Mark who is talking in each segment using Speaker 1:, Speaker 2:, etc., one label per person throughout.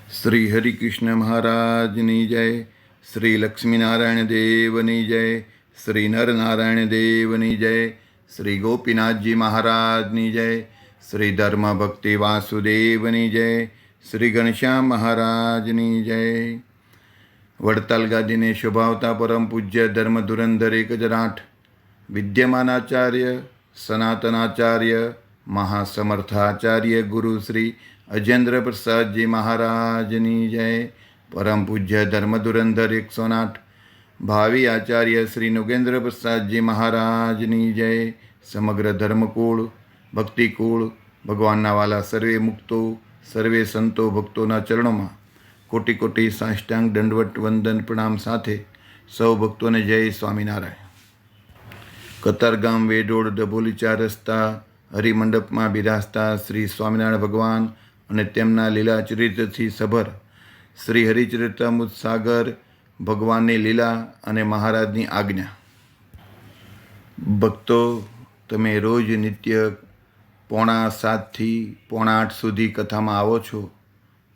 Speaker 1: શ્રી હરિકૃષ્ણ મહારાજની જય, શ્રી લક્ષ્મીનારાયણ દેવની જય, શ્રી નરનારાયણ દેવની જય, શ્રી ગોપીનાથજી મહારાજની જય, શ્રી ધર્મ ભક્તિ વાસુદેવની જય, શ્રી ઘનશ્યામ મહારાજની જય. વડતાલ ગાદીને શોભાવતા પરમ પૂજ્ય ધર્મ ધુરંધર 1008 વિદ્યમાનાચાર્ય સનાતનાચાર્ય મહાસમર્થાચાર્ય ગુરુ શ્રી અજેન્દ્ર પ્રસાદજી મહારાજની જય. પરમ પૂજ્ય ધર્મ ધુરંધર 108 ભાવિ આચાર્ય શ્રી નોગેન્દ્ર પ્રસાદજી મહારાજની જય. સમગ્ર ધર્મકુળ ભક્તિકુળ ભગવાનના વાલા સર્વે મુક્તો સર્વે સંતો ભક્તોના ચરણોમાં કોટી કોટી સાષ્ટાંગ દંડવટ વંદન પ્રણામ સાથે સૌ ભક્તોને જય સ્વામિનારાયણ. કતારગામ વેડોળ ડભોલી 4 રસ્તા હરિમંડપમાં બિરાજતા શ્રી સ્વામિનારાયણ ભગવાન અને તેમના લીલા ચરિત્રથી સભર શ્રી હરિચરિતામૃત સાગર ભગવાનની લીલા અને મહારાજની આજ્ઞા. ભક્તો, તમે રોજ નિત્ય 7:45 થી 7:45 સુધી કથામાં આવો છો.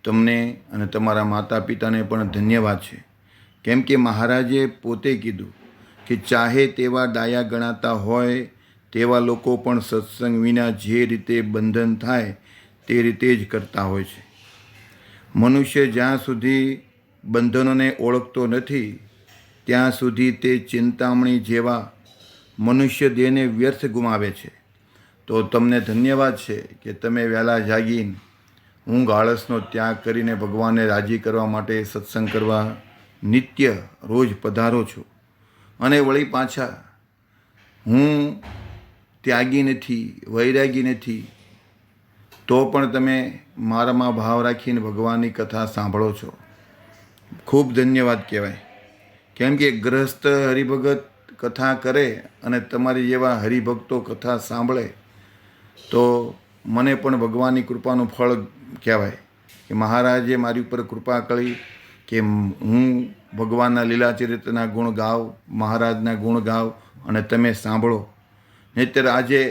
Speaker 1: તમને અને તમારા માતા પિતાને પણ ધન્યવાદ છે. કેમ કે મહારાજે પોતે કીધું કે ચાહે તેવા ડાયા ગણાતા હોય તેવા લોકો પણ સત્સંગ વિના જે રીતે બંધન થાય તે રીતે જ કરતા હોય છે. મનુષ્ય જ્યાં સુધી બંધનોને ઓળખતો નથી ત્યાં સુધી તે ચિંતામણી જેવા મનુષ્ય દેહને વ્યર્થ ગુમાવે છે. તો તમને ધન્યવાદ છે કે તમે વહેલા જાગીને ઊંઘ આળસનો ત્યાગ કરીને ભગવાનને રાજી કરવા માટે સત્સંગ કરવા નિત્ય રોજ પધારો છો. અને વળી પાછા હું ત્યાગી નથી, વૈરાગી નથી, તો પણ તમે મારામાં ભાવ રાખીને ભગવાનની કથા સાંભળો છો. ખૂબ ધન્યવાદ કહેવાય. કેમ કે ગ્રહસ્થ હરિભગત કથા કરે અને તમારી જેવા હરિભક્તો કથા સાંભળે તો મને પણ ભગવાનની કૃપાનું ફળ કહેવાય કે મહારાજે મારી ઉપર કૃપા કરી કે હું ભગવાનના લીલા ચરિત્રના ગુણ ગાવ, મહારાજના ગુણ ગાવ અને તમે સાંભળો. નહીંતર આજે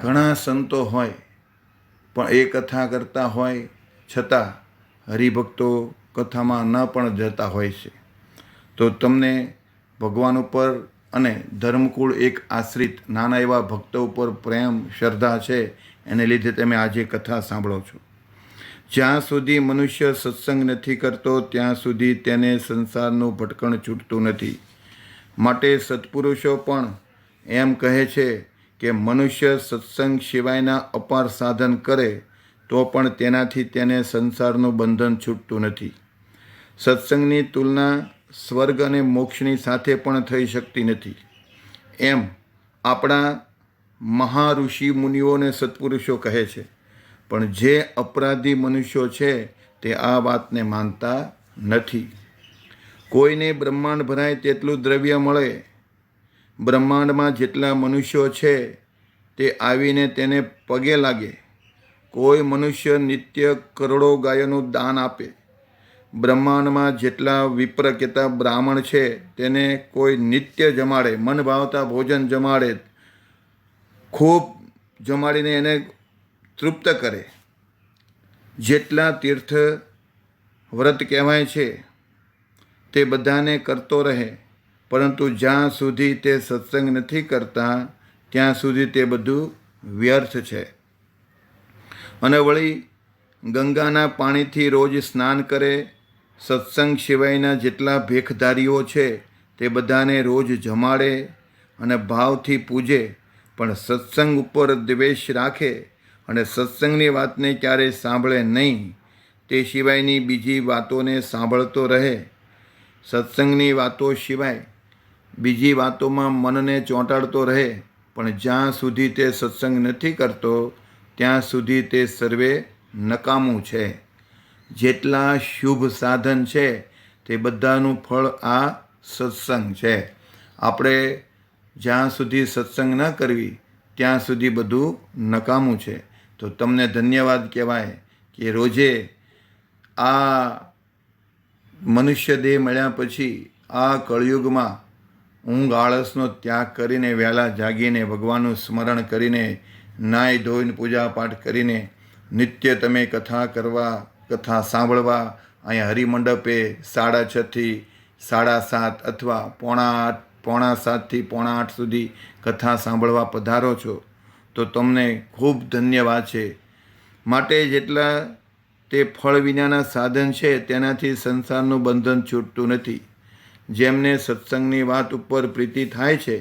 Speaker 1: ઘણા સંતો હોય પણ એ કથા કરતા હોય છતાં હરિભક્તો કથામાં ન પણ જતા હોય છે. તો તમને ભગવાન ઉપર અને ધર્મકુળ એક આશ્રિત નાના એવા ભક્તો ઉપર પ્રેમ શ્રદ્ધા છે, એને લીધે તમે આજે કથા સાંભળો છો. જ્યાં સુધી મનુષ્ય સત્સંગ નથી કરતો ત્યાં સુધી તેને સંસારનું ભટકણ છૂટતું નથી. માટે સત્પુરુષો પણ એમ કહે છે કે મનુષ્ય સત્સંગ સિવાયના અપાર સાધન કરે તો પણ તેનાથી તેને સંસારનું બંધન છૂટતું નથી. સત્સંગની તુલના સ્વર્ગ અને મોક્ષની સાથે પણ થઈ શકતી નથી. એમ આપણા મહાઋષિ મુનિઓને સત્પુરુષો કહે છે. પણ જે અપરાધી મનુષ્યો છે તે આ વાતને માનતા નથી. કોઈને બ્રહ્માંડ ભરાય તેટલું દ્રવ્ય મળે, બ્રહ્માંડમાં જેટલા મનુષ્યો છે તે આવીને તેને પગે લાગે. કોઈ મનુષ્ય નિત્ય કરોડો ગાયોનું દાન આપે, બ્રહ્માંડમાં જેટલા વિપ્ર કહેતા બ્રાહ્મણ છે તેને કોઈ નિત્ય જમાડે, મન ભાવતા ભોજન જમાડે, ખૂબ જમાડીને એને તૃપ્ત કરે. જેટલા તીર્થ વ્રત કહેવાય છે તે બધાને કરતો રહે, પરંતુ જ્યાં સુધી તે સત્સંગ નથી કરતા ત્યાં સુધી તે બધું વ્યર્થ છે. અને વળી ગંગાના પાણીથી રોજ સ્નાન કરે, સત્સંગ સિવાયના જેટલા ભેખધારીઓ છે તે બધાને રોજ જમાડે અને ભાવથી પૂજે, પણ સત્સંગ ઉપર દ્વેષ રાખે અને સત્સંગની વાતને ક્યારેય સાંભળે નહીં, તે સિવાયની બીજી વાતોને સાંભળતો રહે. સત્સંગની વાતો સિવાય બીજી વાતોમાં મનને ચોંટાડતો રહે, પણ જ્યાં સુધી તે સત્સંગ નથી કરતો ત્યાં સુધી તે સર્વે નકામું છે. જેટલા શુભ સાધન છે તે બધાનું ફળ આ સત્સંગ છે. આપણે જ્યાં સુધી સત્સંગ ન કરવી ત્યાં સુધી બધું નકામું છે. તો તમને ધન્યવાદ કહેવાય કે રોજે આ મનુષ્ય દેહ મળ્યા પછી આ કળયુગમાં ઊંઘ આળસનો ત્યાગ કરીને વહેલા જાગીને ભગવાનનું સ્મરણ કરીને નાહી ધોઈને પૂજા પાઠ કરીને નિત્ય તમે કથા કરવા કથા સાંભળવા અહીંયા હરિમંડપે 6:30 થી 7:30 અથવા 7:45 થી 7:45 સુધી કથા સાંભળવા પધારો છો તો તમને ખૂબ ધન્યવાદ છે. માટે જેટલા તે ફળ વિનાના સાધન છે તેનાથી સંસારનું બંધન છૂટતું નથી. જેમને સત્સંગની વાત ઉપર પ્રીતિ થાય છે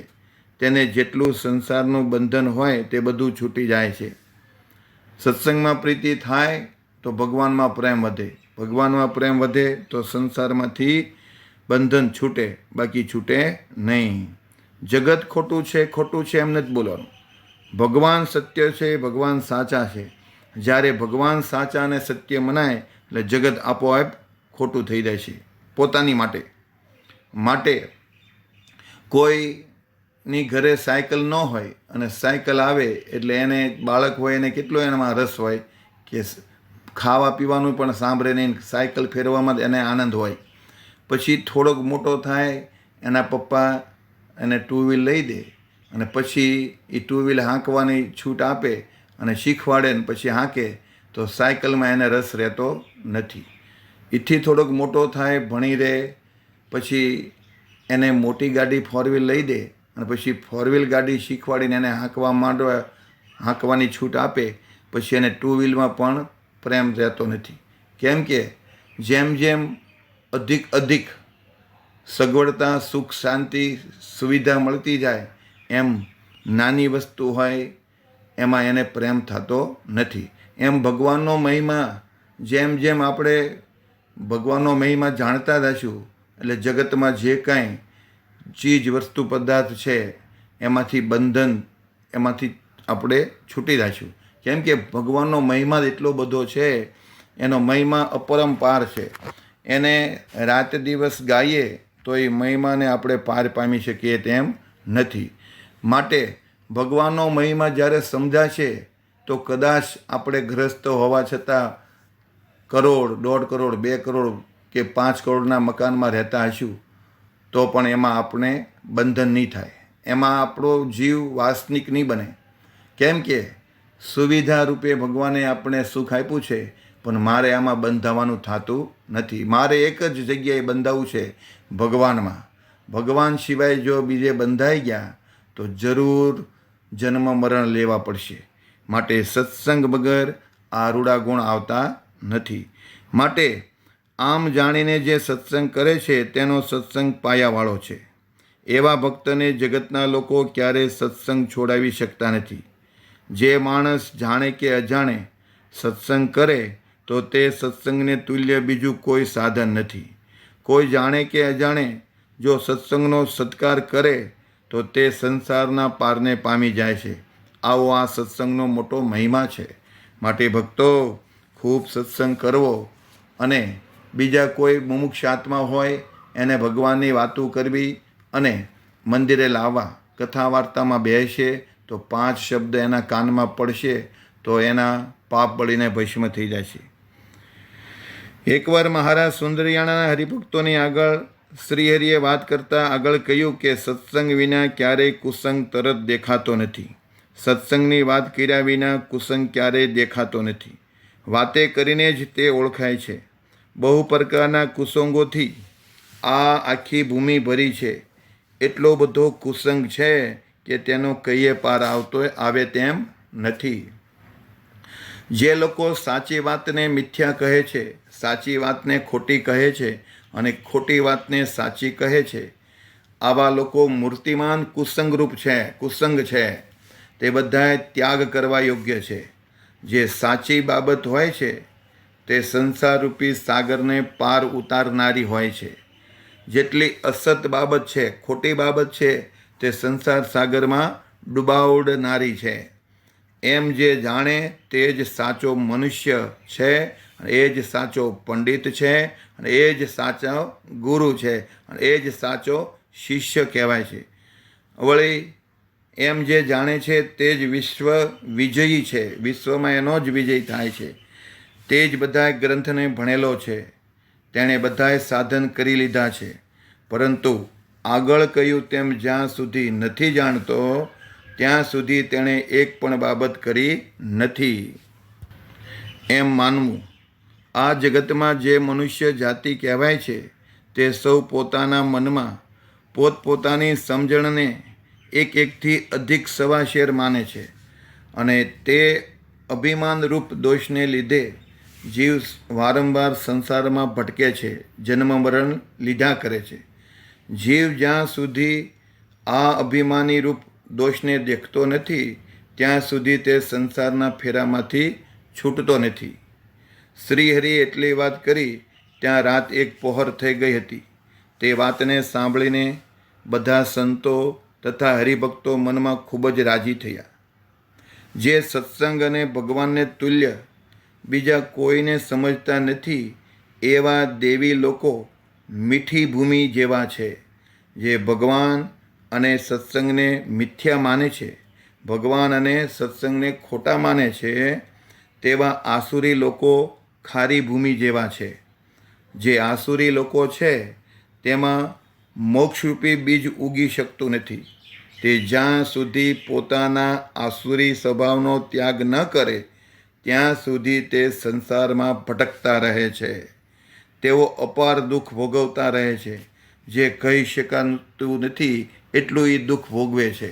Speaker 1: તેને જેટલું સંસારનું બંધન હોય તે બધું છૂટી જાય છે. સત્સંગમાં પ્રીતિ થાય તો ભગવાનમાં પ્રેમ વધે, ભગવાનમાં પ્રેમ વધે તો સંસારમાંથી બંધન છૂટે, બાકી છૂટે નહીં. જગત ખોટું છે એમ નથી બોલવાનું. ભગવાન સત્ય છે, ભગવાન સાચા છે. જ્યારે ભગવાન સાચા અને સત્ય મનાય એટલે જગત આપોઆપ ખોટું થઈ જાય છે પોતાની માટે. કોઈની ઘરે સાયકલ ન હોય અને સાયકલ આવે એટલે એને બાળક હોય એને કેટલો એનામાં રસ હોય કે ખાવા પીવાનું પણ સાંભળે નહીં, સાયકલ ફેરવામાં જ એને આનંદ હોય. પછી થોડોક મોટો થાય એના પપ્પા એને 2 વ્હીલ લઈ દે અને પછી એ 2 વ્હીલ હાંકવાની છૂટ આપે અને શીખવાડે ને પછી હાંકે તો સાયકલમાં એને રસ રહેતો નથી. એથી થોડોક મોટો થાય, ભણી રહે, પછી એને મોટી ગાડી 4 વ્હીલ લઈ દે અને પછી 4 વ્હીલ ગાડી શીખવાડીને એને હાંકવાની છૂટ આપે પછી એને 2 વ્હીલમાં પણ પ્રેમ રહેતો નથી. કેમ કે જેમ જેમ અધિક સગવડતા, સુખ, શાંતિ, સુવિધા મળતી જાય એમ નાની વસ્તુ હોય એમાં એને પ્રેમ થતો નથી. એમ ભગવાનનો મહિમા જેમ આપણે ભગવાનનો મહિમા જાણતા જશું એટલે જગતમાં જે કાંઈ ચીજ વસ્તુ પદાર્થ છે એમાંથી બંધન, એમાંથી આપણે છૂટી જશું. કેમ કે ભગવાનનો મહિમા એટલો બધો છે, એનો મહિમા અપરંપાર છે. એને રાત દિવસ ગાઈએ તો એ મહિમાને આપણે પાર પામી શકીએ તેમ નથી. માટે ભગવાનનો મહિમા જ્યારે સમજાશે તો કદાચ આપણે ગ્રસ્ત હોવા છતાં કરોડ, 1.5 કરોડ, 2 કરોડ કે 5 કરોડના મકાનમાં રહેતા હશું તો પણ એમાં આપણે બંધન નહીં થાય, એમાં આપણો જીવ વાસનિક નહીં બને. કેમ કે સુવિધા રૂપે ભગવાને આપણે સુખ આપ્યું છે પણ મારે આમાં બંધાવાનું થતું નથી. મારે એક જ જગ્યાએ બંધાવું છે, ભગવાનમાં. ભગવાન સિવાય જો બીજે બંધાઈ ગયા તો જરૂર જન્મ મરણ લેવા પડશે. માટે સત્સંગ વગર આ રૂડા ગુણ આવતા નથી. માટે આમ જાણીને જે સત્સંગ કરે છે તેનો સત્સંગ પાયાવાળો છે. એવા ભક્તને જગતના લોકો ક્યારેય સત્સંગ છોડાવી શકતા નથી. જે માણસ જાણે કે અજાણે સત્સંગ કરે તો તે સત્સંગને તુલ્ય બીજું કોઈ સાધન નથી. કોઈ જાણે કે અજાણે જો સત્સંગનો સત્કાર કરે તો તે સંસારના પારને પામી જાય છે. આવો આ સત્સંગનો મોટો મહિમા છે. માટે ભક્તો ખૂબ સત્સંગ કરવો અને બીજા કોઈ મુમુક્ષ આત્મા હોય એને ભગવાનની વાતો કરવી અને મંદિરે લાવવા. કથા વાર્તામાં બેસે તો 5 શબ્દ એના કાનમાં પડશે તો એના પાપ બળીને ભસ્મ થઈ જાય છે. એકવાર મહારાજ સુંદરિયાણાના હરિભક્તોની આગળ શ્રીહરિએ વાત કરતાં આગળ કહ્યું કે સત્સંગ વિના ક્યારેય કુસંગ તરત દેખાતો નથી. સત્સંગની વાત કર્યા વિના કુસંગ ક્યારેય દેખાતો નથી. વાતે કરીને જ તે ઓળખાય છે. બહુ પ્રકારના કુસંગોથી આ આખી ભૂમિ ભરી છે. એટલો બધો કુસંગ છે કે તેનો કહીએ પાર આવે તેમ નથી. જે લોકો સાચી વાતને મિથ્યા કહે છે, સાચી વાતને ખોટી કહે છે અને ખોટી વાતને સાચી કહે છે, આવા લોકો મૂર્તિમાન કુસંગ છે. તે બધાએ ત્યાગ કરવા યોગ્ય છે. જે સાચી બાબત હોય છે તે સંસારરૂપી સાગરને પાર ઉતારનારી હોય છે. જેટલી અસત બાબત છે, ખોટી બાબત છે તે સંસાર સાગરમાં ડૂબાવનારી છે. એમ જે જાણે તે જ સાચો મનુષ્ય છે, એ જ સાચો પંડિત છે, અને એ જ સાચો ગુરુ છે, અને એ જ સાચો શિષ્ય કહેવાય છે. વળી એમ જે જાણે છે તે જ વિશ્વ વિજયી છે, વિશ્વમાં એનો જ વિજય થાય છે. તે જ બધાય ગ્રંથને ભણેલો છે, તેણે બધાય સાધન કરી લીધા છે, પરંતુ આગળ કહ્યું તેમ જ્યાં સુધી નથી જાણતો ત્યાં સુધી તેણે એક પણ બાબત કરી નથી એમ માનવું. આ જગતમાં જે મનુષ્ય જાતિ કહેવાય છે તે સૌ પોતાના મનમાં પોતપોતાની સમજણને એકથી અધિક સવાશેર માને છે અને તે અભિમાનરૂપ દોષને લીધે જીવ વારંવાર સંસારમાં ભટકે છે, જન્મ મરણ લીધા કરે છે. જીવ જ્યાં સુધી આ અભિમાની રૂપ દોષને દેખતો નથી ત્યાં સુધી તે સંસારના ફેરામાંથી છૂટતો નથી. શ્રીહરિ એટલી વાત કરી ત્યાં રાત એક પહોર થઈ ગઈ હતી. તે વાતને સાંભળીને બધા સંતો તથા હરિભક્તો મનમાં ખૂબ જ રાજી થયા. જે સત્સંગ અને ભગવાનને તુલ્ય બીજા કોઈને સમજતા નથી એવા દેવી લોકો મીઠી ભૂમિ જેવા છે. જે ભગવાન અને સત્સંગને મિથ્યા માને છે, ભગવાન અને સત્સંગને ખોટા માને છે, તેવા આસુરી લોકો ખારી ભૂમિ જેવા છે. જે આસુરી લોકો છે તેમાં મોક્ષરૂપી બીજ ઉગી શકતું નથી. તે જ્યાં સુધી પોતાના આસુરી સ્વભાવનો ત્યાગ ન કરે ત્યાં સુધી તે સંસારમાં ભટકતા રહે છે. તેઓ અપાર દુઃખ ભોગવતા રહે છે. જે કહી શકાતું નથી એટલું એ દુઃખ ભોગવે છે.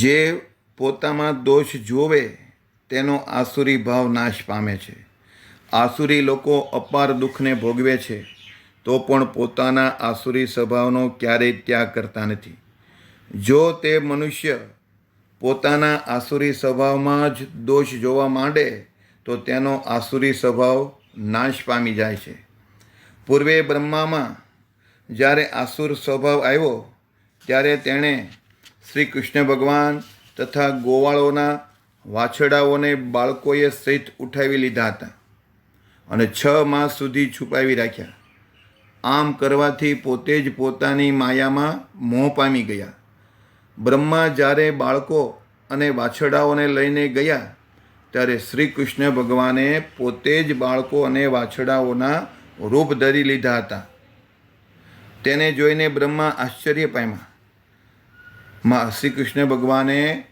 Speaker 1: જે પોતામાં દોષ જોવે તેનો આસુરી ભાવ નાશ પામે છે. આસુરી લોકો અપાર દુઃખને ભોગવે છે તો પણ પોતાના આસુરી સ્વભાવનો ક્યારેય ત્યાગ કરતા નથી. જો તે મનુષ્ય પોતાના આસુરી સ્વભાવમાં જ દોષ જોવા માંડે તો તેનો આસુરી સ્વભાવ નાશ પામી જાય છે. પૂર્વે બ્રહ્મામાં જ્યારે આસુર સ્વભાવ આવ્યો ત્યારે તેણે શ્રી કૃષ્ણ ભગવાન તથા ગોવાળોના વાછડાઓને બાળકોએ સહિત ઉઠાવી લીધા હતા અને 6 માસ સુધી છુપાવી રાખ્યા. આમ કરવાથી પોતે જ પોતાની માયામાં મોહ પામી ગયા. બ્રહ્મા જ્યારે બાળકો અને વાછડાઓને લઈને ગયા ત્યારે શ્રી કૃષ્ણ ભગવાને પોતે જ બાળકો અને વાછડાઓના રૂપ ધરી લીધા હતા. તેને જોઈને બ્રહ્મા આશ્ચર્ય પામ્યા. શ્રી કૃષ્ણ ભગવાને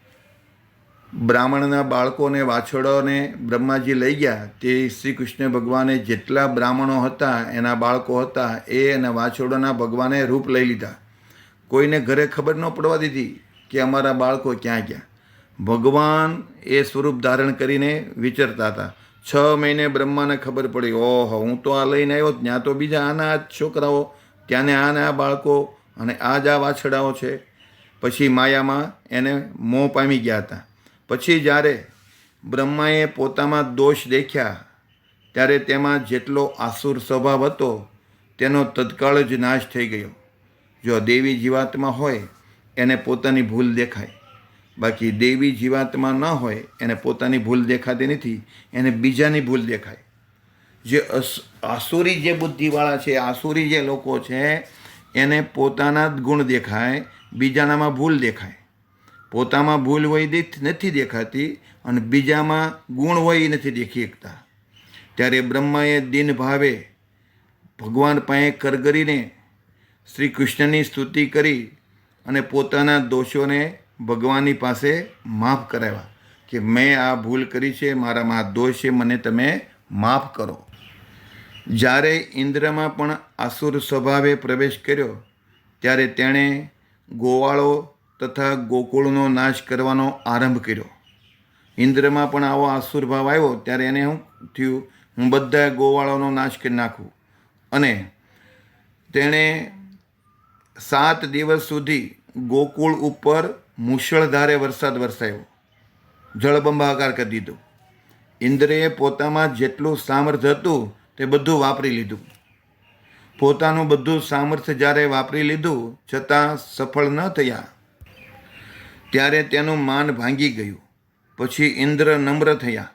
Speaker 1: બ્રાહ્મણના બાળકોને વાછડાઓને બ્રહ્માજી લઈ ગયા. તે શ્રી કૃષ્ણ ભગવાને જેટલા બ્રાહ્મણો હતા એના બાળકો હતા એ અને વાછરડાના ભગવાને રૂપ લઈ લીધા. કોઈને ઘરે ખબર ન પડવા દીધી કે અમારા બાળકો ક્યાં ગયા. ભગવાન એ સ્વરૂપ ધારણ કરીને વિચરતા હતા. 6 મહિને બ્રહ્માને ખબર પડી, ઓહો હું તો આ લઈને આવ્યો, ત્યાં તો બીજા આના આ છોકરાઓ, ત્યાંને આના બાળકો અને આ જ આ વાછડાઓ છે. પછી માયામાં એને મોહ પામી ગયા હતા. પછી જ્યારે બ્રહ્માએ પોતામાં દોષ દેખ્યા ત્યારે તેમાં જેટલો આસુર સ્વભાવ હતો તેનો તત્કાળ જ નાશ થઈ ગયો. જો દેવી જીવાત્મા હોય એને પોતાની ભૂલ દેખાય, બાકી દેવી જીવાત્મા ન હોય એને પોતાની ભૂલ દેખાતી નથી, એને બીજાની ભૂલ દેખાય. જે આસુરી જે બુદ્ધિવાળા છે, આસુરી જે લોકો છે એને પોતાના જ ગુણ દેખાય, બીજાનામાં ભૂલ દેખાય. પોતામાં ભૂલ હોય નથી દેખાતી અને બીજામાં ગુણ હોય એ નથી દેખી શકતા. ત્યારે બ્રહ્માએ દિન ભાવે ભગવાન પાસે કરગરીને શ્રી કૃષ્ણની સ્તુતિ કરી અને પોતાના દોષોને ભગવાનની પાસે માફ કરાવ્યા કે મેં આ ભૂલ કરી છે, મારામાં આ દોષ છે, મને તમે માફ કરો. જ્યારે ઇન્દ્રમાં પણ આસુર સ્વભાવે પ્રવેશ કર્યો ત્યારે તેણે ગોવાળો તથા ગોકુળનો નાશ કરવાનો આરંભ કર્યો. ઇન્દ્રમાં પણ આવો આસુર ભાવ આવ્યો ત્યારે એને શું થયું, હું બધા ગોવાળોનો નાશ કરી નાખું. અને તેણે 7 દિવસ સુધી ગોકુળ ઉપર મુશળધારે વરસાદ વરસાવ્યો, જળબંબાકાર કરી દીધો. ઇન્દ્રએ પોતામાં જેટલું સામર્થ્ય હતું તે બધું વાપરી લીધું. પોતાનું બધું સામર્થ્ય જ્યારે વાપરી લીધું છતાં સફળ ન થયા ત્યારે તેનું માન ભાંગી ગયું. પછી ઇન્દ્ર નમ્ર થયા.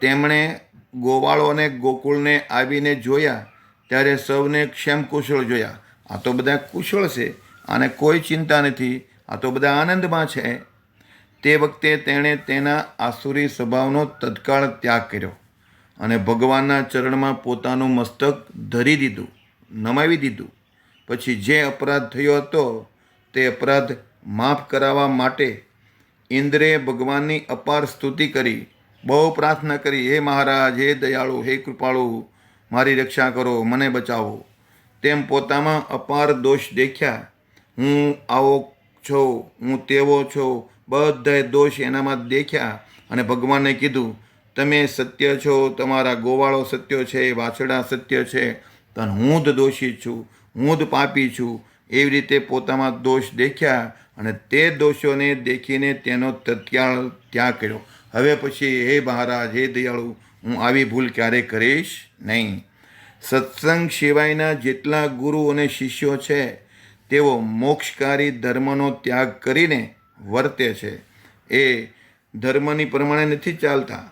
Speaker 1: તેમણે ગોવાળો અને ગોકુળને આવીને જોયા ત્યારે સૌને ક્ષેમ કુશળ જોયા. આ તો બધા કુશળ છે, આને કોઈ ચિંતા નથી, આ તો બધા આનંદમાં છે. તે વખતે તેણે તેના આસુરી સ્વભાવનો તત્કાળ ત્યાગ કર્યો અને ભગવાનના ચરણમાં પોતાનું મસ્તક ધરી દીધું, નમાવી દીધું. પછી જે અપરાધ થયો હતો તે અપરાધ માફ કરાવવા માટે ઇન્દ્રે ભગવાનની અપાર સ્તુતિ કરી, બહુ પ્રાર્થના કરી, હે મહારાજ, હે દયાળુ, હે કૃપાળુ, મારી રક્ષા કરો, મને બચાવો. તેમ પોતામાં અપાર દોષ દેખ્યા. હું આવો છું, હું તેવો છું, બધાય દોષ એનામાં દેખ્યા. અને ભગવાનને કીધું, તમે સત્ય છો, તમારા ગોવાળો સત્ય છે, વાછડા સત્ય છે, પણ હું જ દોષી છું, હું જ પાપી છું. એવી રીતે પોતામાં દોષ દેખ્યા અને તે દોષોને દેખીને તેનો તત્કાળ ત્યાગ કર્યો. હવે પછી, હે મહારાજ, હે દયાળુ, હું આવી ભૂલ ક્યારેય કરીશ નહીં. સત્સંગ સિવાયના જેટલા ગુરુ અને શિષ્યો છે તેઓ મોક્ષકારી ધર્મનો ત્યાગ કરીને વર્તે છે. એ ધર્મની પ્રમાણે નથી ચાલતા.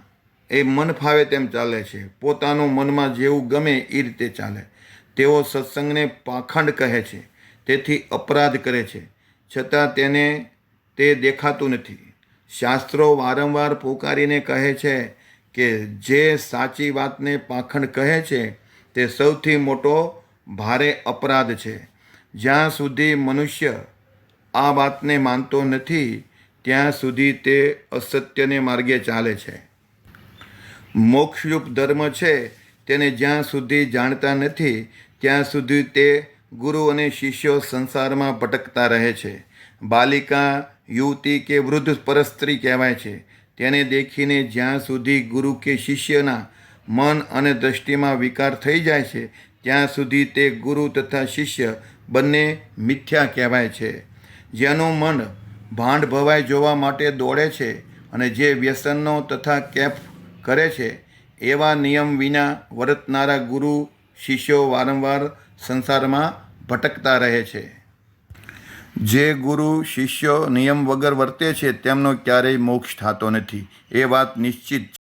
Speaker 1: એ મન ફાવે તેમ ચાલે છે. પોતાનું મનમાં જેવું ગમે એ રીતે ચાલે. તેઓ સત્સંગને પાખંડ કહે છે, તેથી અપરાધ કરે છે, છતાં તેને તે દેખાતું નથી. શાસ્ત્રો વારંવાર પોકારીને કહે છે કે જે સાચી વાતને પાખંડ કહે છે તે સૌથી મોટો ભારે અપરાધ છે. જ્યાં સુધી મનુષ્ય આ વાતને માનતો નથી ત્યાં સુધી તે અસત્યને માર્ગે ચાલે છે. મોક્ષરૂપ ધર્મ છે તેને જ્યાં સુધી જાણતા નથી ત્યાં સુધી તે ગુરુ અને શિષ્યો સંસારમાં ભટકતા રહે છે. બાલિકા, યુવતી કે વૃદ્ધ પરસ્ત્રી કહેવાય છે. તેને દેખીને જ્યાં સુધી ગુરુ કે શિષ્યના મન અને દ્રષ્ટિમાં વિકાર થઈ જાય છે ત્યાં સુધી તે ગુરુ તથા શિષ્ય બંને મિથ્યા કહેવાય છે. જેનું મન ભાંડ ભવાઈ જોવા માટે દોડે છે અને જે વ્યસનનો તથા કેફ કરે છે એવા નિયમ વિના વર્તનારા ગુરુ શિષ્યો વારંવાર સંસારમાં ભટકતા રહે છે. જે ગુરુ શિષ્યો નિયમ વગર વર્તે છે તેમનો ક્યારેય મોક્ષ થતો નથી. એ વાત નિશ્ચિત છે.